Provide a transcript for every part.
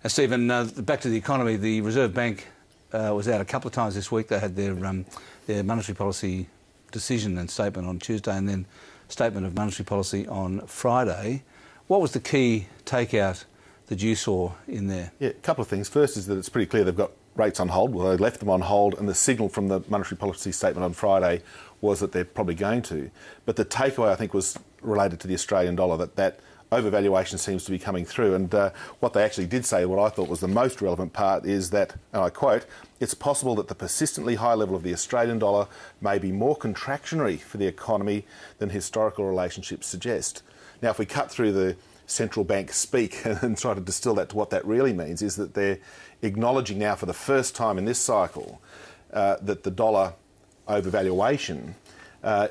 Stephen, back to the economy. The Reserve Bank was out a couple of times this week. They had their monetary policy decision and statement on Tuesday, and then statement of monetary policy on Friday. What was the key takeout that you saw in there? Yeah, a couple of things. First is that it's pretty clear they've got rates on hold. Well, they left them on hold, and the signal from the monetary policy statement on Friday was that they're probably going to. But the takeaway, I think, was related to the Australian dollar, that overvaluation seems to be coming through. And what they actually did say, what I thought was the most relevant part, is that, and I quote, "It's possible that the persistently high level of the Australian dollar may be more contractionary for the economy than historical relationships suggest." Now, if we cut through the central bank speak and try to distill that to what that really means, is that they're acknowledging now for the first time in this cycle that the dollar overvaluation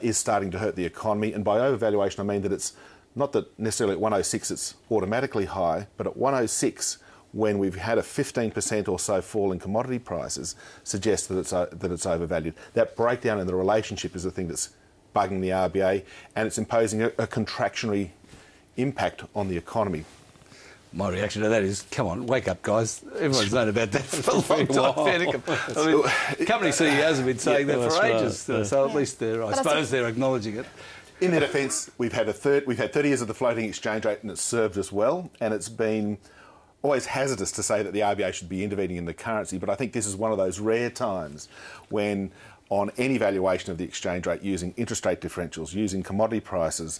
is starting to hurt the economy. And by overvaluation, I mean that it's not that necessarily at 106 it's automatically high, but at 106, when we've had a 15% or so fall in commodity prices, suggests that it's overvalued. That breakdown in the relationship is the thing that's bugging the RBA, and it's imposing a contractionary impact on the economy. My reaction to that is, come on, wake up, guys. Everyone's known about that for a long time. I mean, company CEOs have been saying that for ages, right. So at least I suppose they're acknowledging it. In their defence, we've had 30 years of the floating exchange rate, and it's served us well, and it's been always hazardous to say that the RBA should be intervening in the currency, but I think this is one of those rare times when on any valuation of the exchange rate using interest rate differentials, using commodity prices,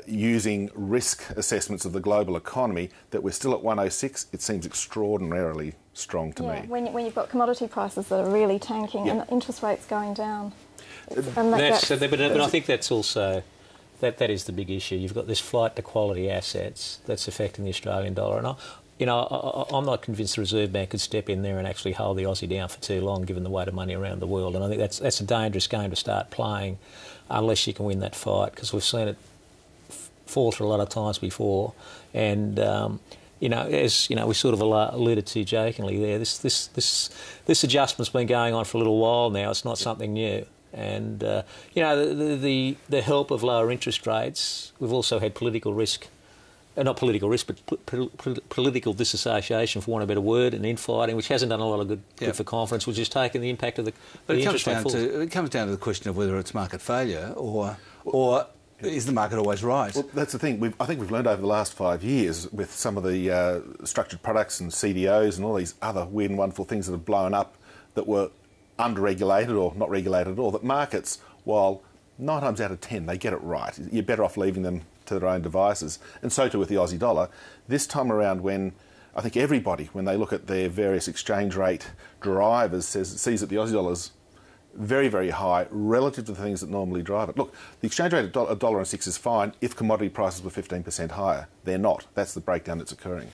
using risk assessments of the global economy, that we're still at 106, it seems extraordinarily strong to me. When you've got commodity prices that are really tanking and interest rates going down. But I think that's also, that is the big issue. You've got this flight to quality assets that's affecting the Australian dollar. And I'm not convinced the Reserve Bank could step in there and actually hold the Aussie down for too long, given the weight of money around the world. And I think that's a dangerous game to start playing unless you can win that fight, because we've seen it falter a lot of times before. And as we sort of alluded to jokingly there, this adjustment's been going on for a little while now. It's not something new. And the help of lower interest rates. We've also had political risk. Not political risk, but political disassociation, for want of a better word, and infighting, which hasn't done a lot of good for confidence, which has taken the impact of the interest rate fall. It comes down to the question of whether it's market failure or is the market always right? Well, that's the thing. I think we've learned over the last 5 years with some of the structured products and CDOs and all these other weird and wonderful things that have blown up that were under-regulated or not regulated at all, that markets, while 9 times out of 10 they get it right, you're better off leaving them to their own devices. And so too with the Aussie dollar. This time around, when I think everybody, when they look at their various exchange rate drivers, sees that the Aussie dollar is very, very high relative to the things that normally drive it. Look, the exchange rate at $1.06 is fine if commodity prices were 15% higher. They're not. That's the breakdown that's occurring.